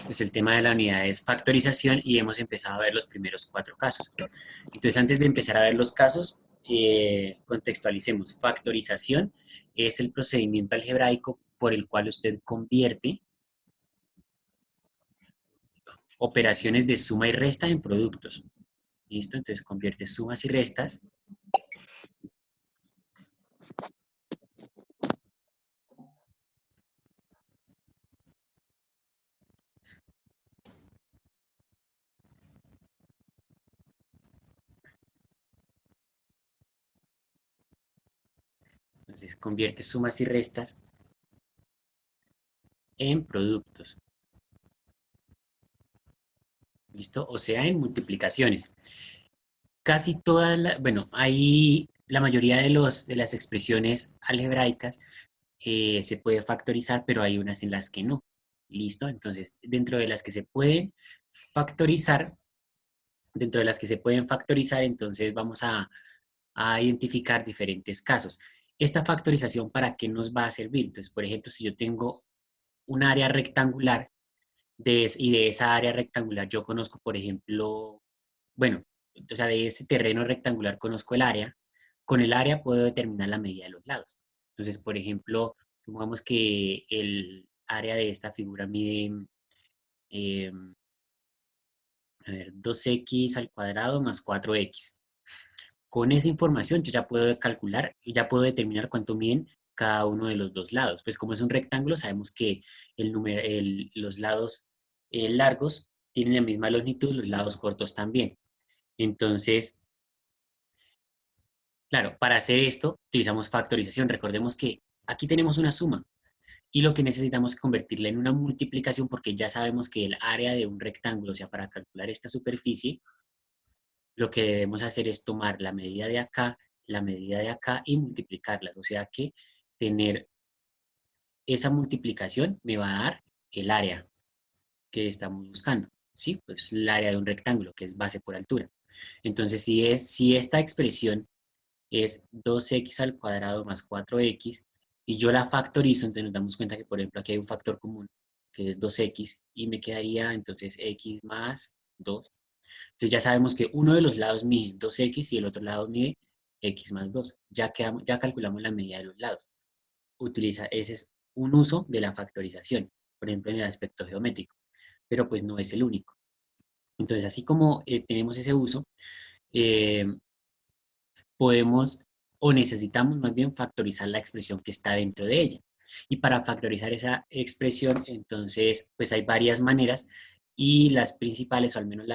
Pues el tema de la unidad es factorización y hemos empezado a ver los primeros 4 casos. Entonces, antes de empezar a ver los casos, contextualicemos. Factorización es el procedimiento algebraico por el cual usted convierte operaciones de suma y resta en productos. ¿Listo? Entonces convierte sumas y restas Entonces convierte sumas y restas en productos. ¿Listo? O sea, en multiplicaciones. Casi todas, bueno, hay la mayoría de las expresiones algebraicas se puede factorizar, pero hay unas en las que no. ¿Listo? Entonces, factorizar, dentro de las que se pueden factorizar, entonces vamos a identificar diferentes casos. Esta factorización, ¿para qué nos va a servir? Entonces, por ejemplo, si yo tengo un área rectangular y de esa área rectangular yo conozco, por ejemplo, bueno, o sea, de ese terreno rectangular conozco el área, con el área puedo determinar la medida de los lados. Entonces, por ejemplo, supongamos que el área de esta figura mide, eh, a ver, 2x al cuadrado más 4x. Con esa información yo ya puedo calcular, ya puedo determinar cuánto miden cada uno de los dos lados. Pues como es un rectángulo, sabemos que los lados largos tienen la misma longitud, los lados cortos también. Entonces, claro, para hacer esto utilizamos factorización. Recordemos que aquí tenemos una suma y lo que necesitamos es convertirla en una multiplicación porque ya sabemos que el área de un rectángulo, o sea, para calcular esta superficie, lo que debemos hacer es tomar la medida de acá, la medida de acá y multiplicarlas. O sea que tener esa multiplicación me va a dar el área que estamos buscando. ¿Sí? Pues el área de un rectángulo, que es base por altura. Entonces, si esta expresión es 2x al cuadrado más 4x, y yo la factorizo, entonces nos damos cuenta que, por ejemplo, aquí hay un factor común, que es 2x, y me quedaría entonces x más 2. Entonces ya sabemos que uno de los lados mide 2x y el otro lado mide x más 2. Ya calculamos la medida de los lados. Ese es un uso de la factorización, por ejemplo, en el aspecto geométrico, pero pues no es el único. Entonces, así como tenemos ese uso, eh, podemos o necesitamos más bien factorizar la expresión que está dentro de ella. Y para factorizar esa expresión, entonces, pues hay varias maneras y las principales, o al menos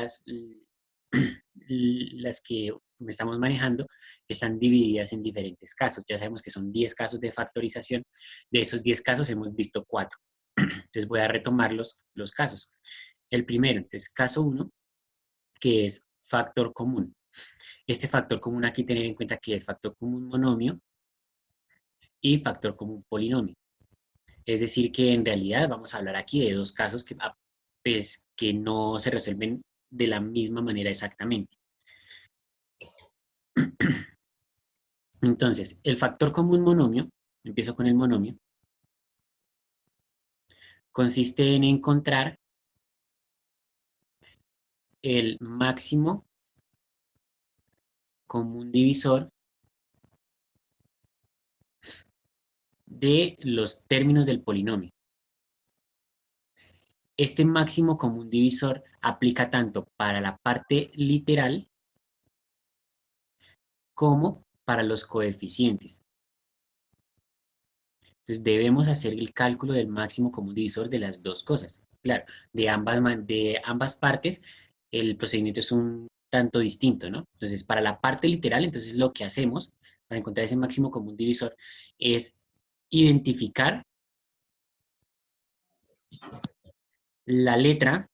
las que estamos manejando, están divididas en diferentes casos. Ya sabemos que son 10 casos de factorización. De esos 10 casos hemos visto 4. Entonces voy a retomar los casos. El primero, entonces, caso 1, que es factor común. Este factor común aquí tener en cuenta que es factor común monomio y factor común polinomio. Es decir, que en realidad vamos a hablar aquí de dos casos pues, que no se resuelven de la misma manera exactamente. Entonces, el factor común monomio, empiezo con el monomio, consiste en encontrar el máximo común divisor de los términos del polinomio. Este máximo común divisor aplica tanto para la parte literal como para los coeficientes. Entonces debemos hacer el cálculo del máximo común divisor de las dos cosas. Claro, de ambas partes el procedimiento es un tanto distinto, ¿no? Entonces para la parte literal, entonces lo que hacemos para encontrar ese máximo común divisor es identificar la letra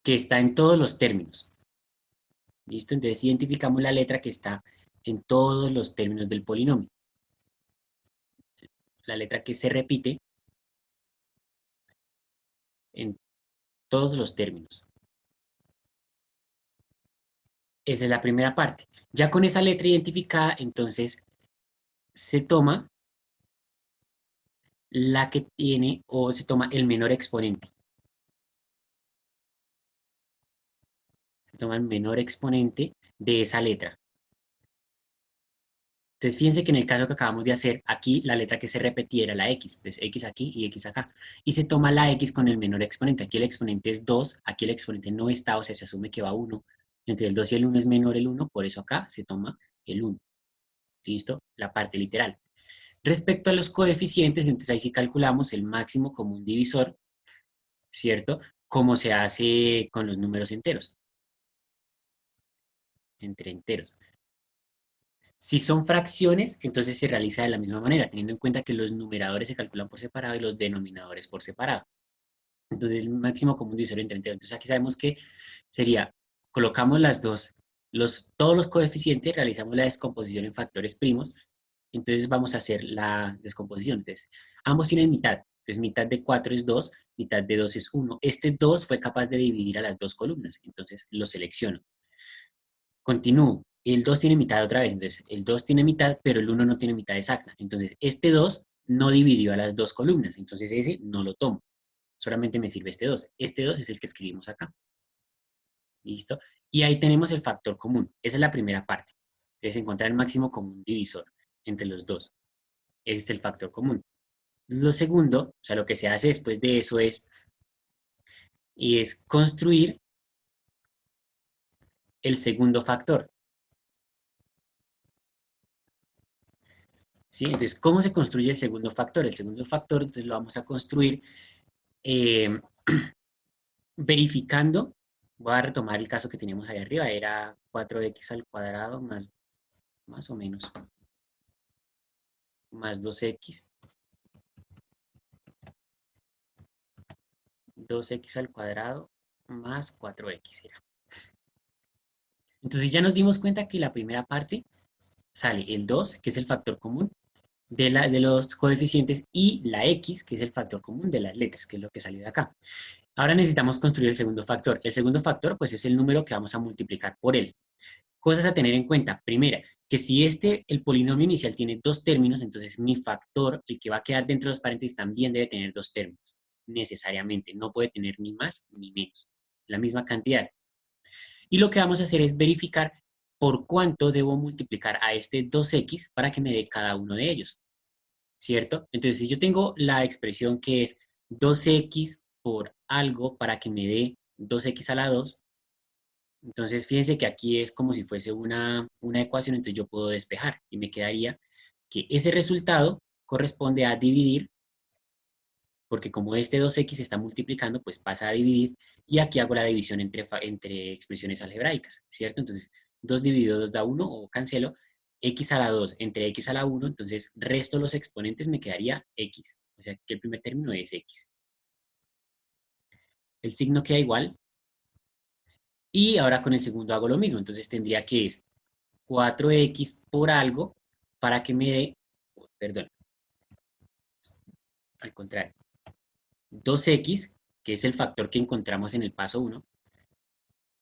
que está en todos los términos. ¿Listo? Entonces identificamos la letra que está en todos los términos del polinomio. La letra que se repite en todos los términos. Esa es la primera parte. Ya con esa letra identificada, entonces se toma la que tiene o se toma el menor exponente. toma el menor exponente de esa letra. Entonces, fíjense que en el caso que acabamos de hacer, aquí la letra que se repetía era la X, entonces X aquí y X acá. Y se toma la X con el menor exponente. Aquí el exponente es 2, aquí el exponente no está, o sea, se asume que va 1. Entre el 2 y el 1 es menor el 1, por eso acá se toma el 1. ¿Listo? La parte literal. Respecto a los coeficientes, entonces ahí sí calculamos el máximo común divisor, ¿cierto? Como se hace con los números enteros, entre enteros. Si son fracciones, entonces se realiza de la misma manera, teniendo en cuenta que los numeradores se calculan por separado y los denominadores por separado. Entonces, el máximo común divisor entre enteros. Entonces, aquí sabemos que sería, colocamos las dos, todos los coeficientes, realizamos la descomposición en factores primos, entonces vamos a hacer la descomposición. Entonces, ambos tienen mitad. Entonces, mitad de 4 es 2, mitad de 2 es 1. Este 2 fue capaz de dividir a las dos columnas, entonces lo selecciono. Continúo. El 2 tiene mitad otra vez, entonces el 2 tiene mitad, pero el 1 no tiene mitad exacta. Entonces, este 2 no dividió a las dos columnas, entonces ese no lo tomo. Solamente me sirve este 2. Este 2 es el que escribimos acá. ¿Listo? Y ahí tenemos el factor común. Esa es la primera parte. Es encontrar el máximo común divisor entre los dos. Ese es el factor común. Lo segundo, o sea, lo que se hace después de eso es construir el segundo factor. ¿Sí? Entonces, ¿cómo se construye el segundo factor? El segundo factor, entonces lo vamos a construir eh, verificando, voy a retomar el caso que teníamos ahí arriba, era 4x al cuadrado más o menos, más 2x al cuadrado más 4x era. Entonces ya nos dimos cuenta que la primera parte sale el 2, que es el factor común de los coeficientes, y la x, que es el factor común de las letras, que es lo que salió de acá. Ahora necesitamos construir el segundo factor. El segundo factor, pues, es el número que vamos a multiplicar por él. Cosas a tener en cuenta. Primera, que si el polinomio inicial tiene dos términos, entonces mi factor, el que va a quedar dentro de los paréntesis, también debe tener dos términos, necesariamente. No puede tener ni más ni menos, la misma cantidad. Y lo que vamos a hacer es verificar por cuánto debo multiplicar a este 2x para que me dé cada uno de ellos, ¿cierto? Entonces, si yo tengo la expresión que es 2x por algo para que me dé 2x a la 2, entonces fíjense que aquí es como si fuese una ecuación, entonces yo puedo despejar y me quedaría que ese resultado corresponde a dividir, porque como este 2x está multiplicando, pues pasa a dividir, y aquí hago la división entre expresiones algebraicas, ¿cierto? Entonces, 2 dividido 2 da 1, o cancelo, x a la 2 entre x a la 1, entonces resto los exponentes, me quedaría x, o sea que el primer término es x. El signo queda igual, y ahora con el segundo hago lo mismo, entonces tendría que es 4x por algo para que me dé, perdón, al contrario, 2x, que es el factor que encontramos en el paso 1,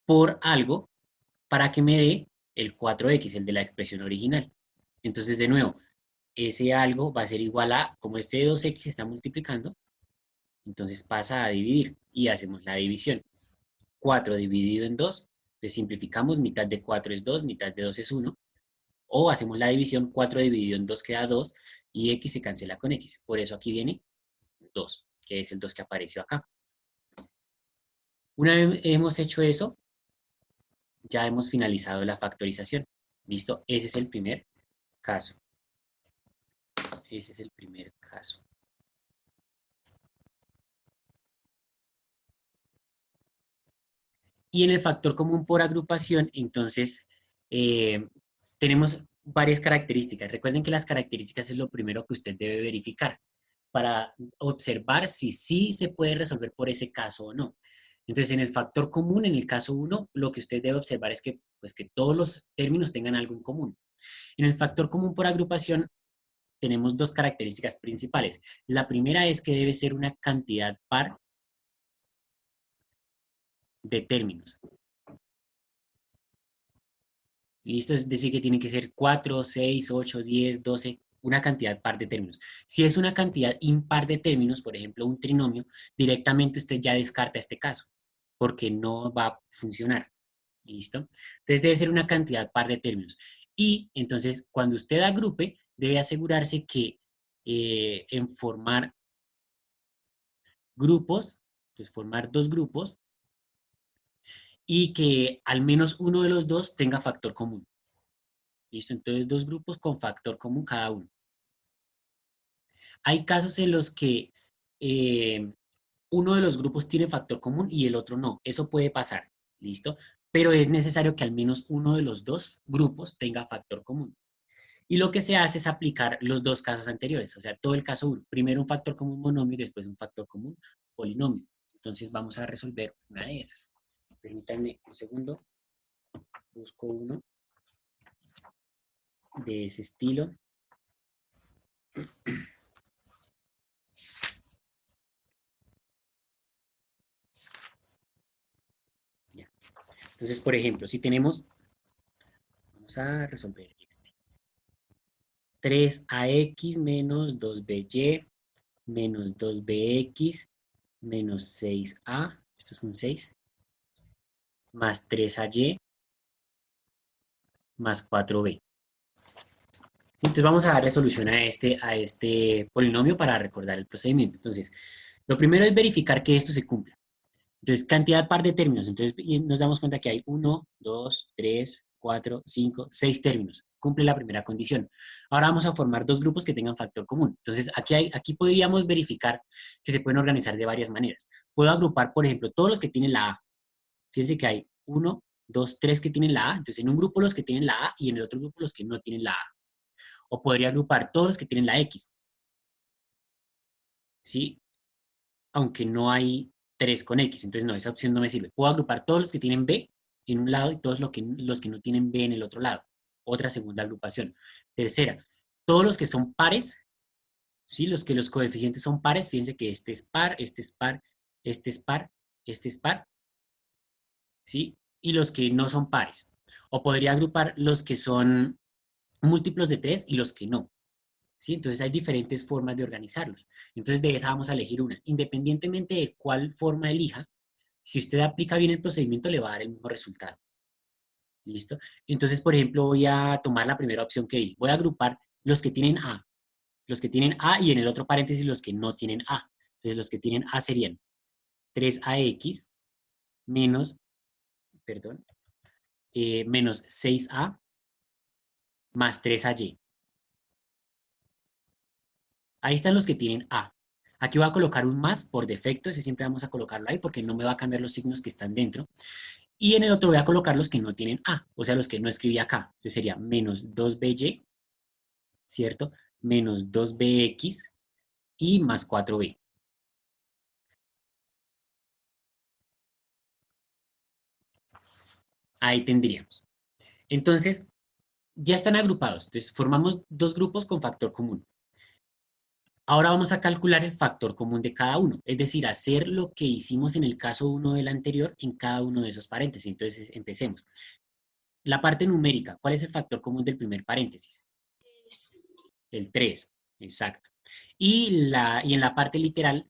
por algo para que me dé el 4x, el de la expresión original. Entonces, de nuevo, ese algo va a ser igual a, como este 2x está multiplicando, entonces pasa a dividir y hacemos la división. 4 dividido en 2, le simplificamos, mitad de 4 es 2, mitad de 2 es 1, o hacemos la división, 4 dividido en 2 queda 2, y x se cancela con x. Por eso aquí viene 2, que es el 2 que apareció acá. Una vez hemos hecho eso, ya hemos finalizado la factorización. ¿Listo? Ese es el primer caso. Ese es el primer caso. Y en el factor común por agrupación, entonces, eh, tenemos varias características. Recuerden que las características es lo primero que usted debe verificar para observar si sí se puede resolver por ese caso o no. Entonces, en el factor común, en el caso uno, lo que usted debe observar es que, pues, que todos los términos tengan algo en común. En el factor común por agrupación tenemos dos características principales. La primera es que debe ser una cantidad par de términos. ¿Listo? Es decir, que tiene que ser 4, 6, 8, 10, 12, una cantidad par de términos. Si es una cantidad impar de términos, por ejemplo, un trinomio, directamente usted ya descarta este caso, porque no va a funcionar. ¿Listo? Entonces debe ser una cantidad par de términos. Y entonces cuando usted agrupe, debe asegurarse que en formar grupos, entonces formar dos grupos, y que al menos uno de los dos tenga factor común. ¿Listo? Entonces dos grupos con factor común cada uno. Hay casos en los que uno de los grupos tiene factor común y el otro no. Eso puede pasar, ¿listo? Pero es necesario que al menos uno de los dos grupos tenga factor común. Y lo que se hace es aplicar los dos casos anteriores, o sea, todo el caso 1. Primero un factor común monomio y después un factor común polinomio. Entonces vamos a resolver una de esas. Permítanme un segundo. Busco uno de ese estilo. Ya. Entonces, por ejemplo, si tenemos, vamos a resolver este. 3ax menos 2by menos 2bx menos 6a, esto es un 6, más 3ay más 4b. Entonces vamos a darle solución a este polinomio para recordar el procedimiento. Entonces, lo primero es verificar que esto se cumpla. Entonces, cantidad par de términos. Entonces, nos damos cuenta que hay 1, 2, 3, 4, 5, 6 términos. Cumple la primera condición. Ahora vamos a formar dos grupos que tengan factor común. Entonces, aquí podríamos verificar que se pueden organizar de varias maneras. Puedo agrupar, por ejemplo, todos los que tienen la A. Fíjense que hay 1, 2, 3 que tienen la A. Entonces, en un grupo los que tienen la A y en el otro grupo los que no tienen la A. O podría agrupar todos los que tienen la X. ¿Sí? Aunque no hay 3 con X. Entonces, no, esa opción no me sirve. Puedo agrupar todos los que tienen B en un lado y todos los que no tienen B en el otro lado. Otra segunda agrupación. Tercera, todos los que son pares, ¿sí? Los que los coeficientes son pares, fíjense que este es par, este es par, este es par, este es par, ¿sí? Y los que no son pares. O podría agrupar los que son múltiplos de 3 y los que no. ¿Sí? Entonces hay diferentes formas de organizarlos. Entonces de esa vamos a elegir una. Independientemente de cuál forma elija, si usted aplica bien el procedimiento le va a dar el mismo resultado. ¿Listo? Entonces, por ejemplo, voy a tomar la primera opción que di. Voy a agrupar los que tienen A. Los que tienen A y en el otro paréntesis los que no tienen A. Entonces los que tienen A serían 3ax menos, perdón, menos 6a más 3ay. Ahí están los que tienen A. Aquí voy a colocar un más por defecto, ese siempre vamos a colocarlo ahí porque no me va a cambiar los signos que están dentro. Y en el otro voy a colocar los que no tienen A, o sea, los que no escribí acá. Entonces sería menos 2by, ¿cierto? Menos 2bx y más 4b. Ahí tendríamos. Entonces, ya están agrupados. Entonces, formamos dos grupos con factor común. Ahora vamos a calcular el factor común de cada uno, es decir, hacer lo que hicimos en el caso 1 del anterior en cada uno de esos paréntesis. Entonces, empecemos. La parte numérica, ¿cuál es el factor común del primer paréntesis? El 3, exacto. Y en la parte literal,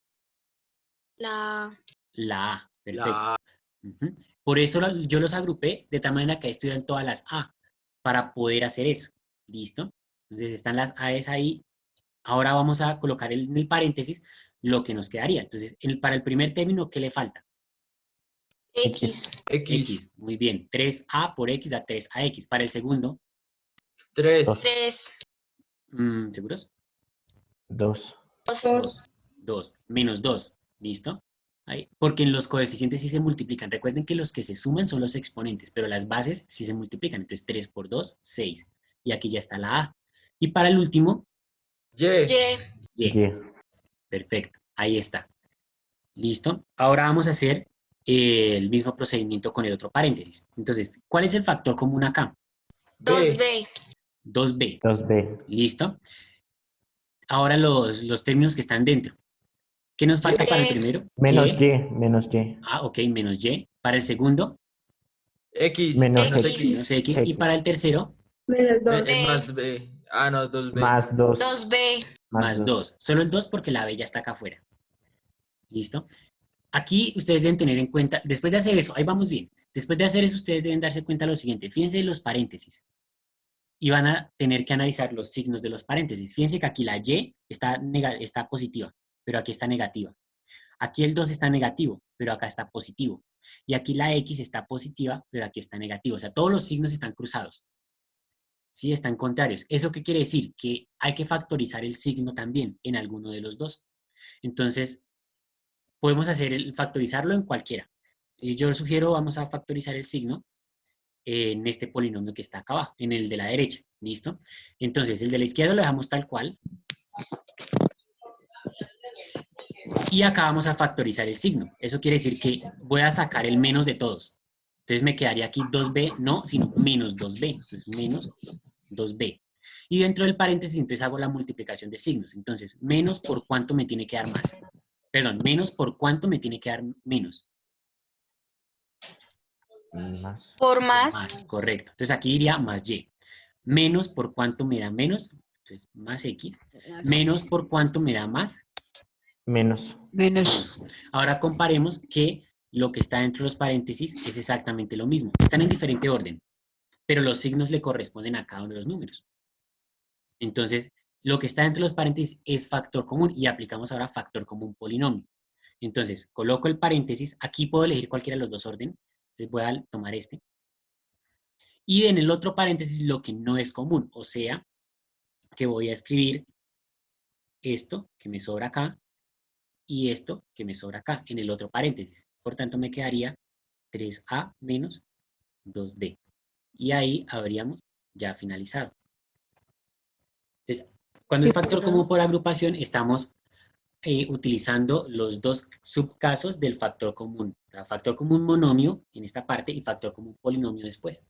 La la A, perfecto. La Ujú. Por eso yo los agrupé de tal manera que ahí estuvieran todas las A, para poder hacer eso. ¿Listo? Entonces están las A's ahí. Ahora vamos a colocar en el paréntesis lo que nos quedaría. Entonces, para el primer término, ¿qué le falta? X. X, X, muy bien. 3A por X da 3AX. Para el segundo, 3, 3. ¿seguros? 2. 2. 2. Menos 2. ¿Listo? Ahí. Porque en los coeficientes sí se multiplican. Recuerden que los que se suman son los exponentes, pero las bases sí se multiplican. Entonces, 3 por 2, 6. Y aquí ya está la A. Y para el último, Y, Y. Y. Y. Perfecto. Ahí está. ¿Listo? Ahora vamos a hacer el mismo procedimiento con el otro paréntesis. Entonces, ¿cuál es el factor común acá? 2B. B, 2b. 2B. ¿Listo? Ahora los términos que están dentro. ¿Qué nos falta para el primero? Menos Y. Y. Menos Y. Ah, ok, menos y. Para el segundo, X, Menos menos X. menos X, x. Y X. para el tercero, Menos dos. es B. más B. Ah, no, 2B. Más 2. 2B. Más más 2. 2. Solo el 2 porque la b ya está acá afuera. ¿Listo? Aquí ustedes deben tener en cuenta, después de hacer eso, ahí vamos bien. Después de hacer eso, ustedes deben darse cuenta de lo siguiente. Fíjense en los paréntesis. Y van a tener que analizar los signos de los paréntesis. Fíjense que aquí la Y está positiva, pero aquí está negativa. Aquí el 2 está negativo, pero acá está positivo. Y aquí la X está positiva, pero aquí está negativo. O sea, todos los signos están cruzados. ¿Sí? Están contrarios. ¿Eso qué quiere decir? Que hay que factorizar el signo también en alguno de los dos. Entonces, podemos factorizarlo en cualquiera. Yo sugiero, vamos a factorizar el signo en este polinomio que está acá abajo, en el de la derecha. ¿Listo? Entonces, el de la izquierda lo dejamos tal cual. Y acá vamos a factorizar el signo. Eso quiere decir que voy a sacar el menos de todos. Entonces me quedaría aquí 2b, no, sino menos 2b. Entonces menos 2b. Y dentro del paréntesis entonces hago la multiplicación de signos. Entonces, menos por cuánto me tiene que dar más. Perdón, menos por cuánto me tiene que dar menos. Más. Por más. Más, correcto. Entonces aquí iría más y. Menos por cuánto me da menos. Entonces, más x. Menos por cuánto me da más. Menos. Menos. Ahora comparemos que lo que está dentro de los paréntesis es exactamente lo mismo. Están en diferente orden, pero los signos le corresponden a cada uno de los números. Entonces, lo que está dentro de los paréntesis es factor común y aplicamos ahora factor común polinomio. Entonces, coloco el paréntesis. Aquí puedo elegir cualquiera de los dos órdenes. Entonces voy a tomar este. Y en el otro paréntesis lo que no es común. O sea, que voy a escribir esto que me sobra acá y esto que me sobra acá en el otro paréntesis. Por tanto, me quedaría 3a menos 2b. Y ahí habríamos ya finalizado. Entonces, cuando es factor común por agrupación, estamos utilizando los dos subcasos del factor común. O sea, factor común monomio en esta parte y factor común polinomio después.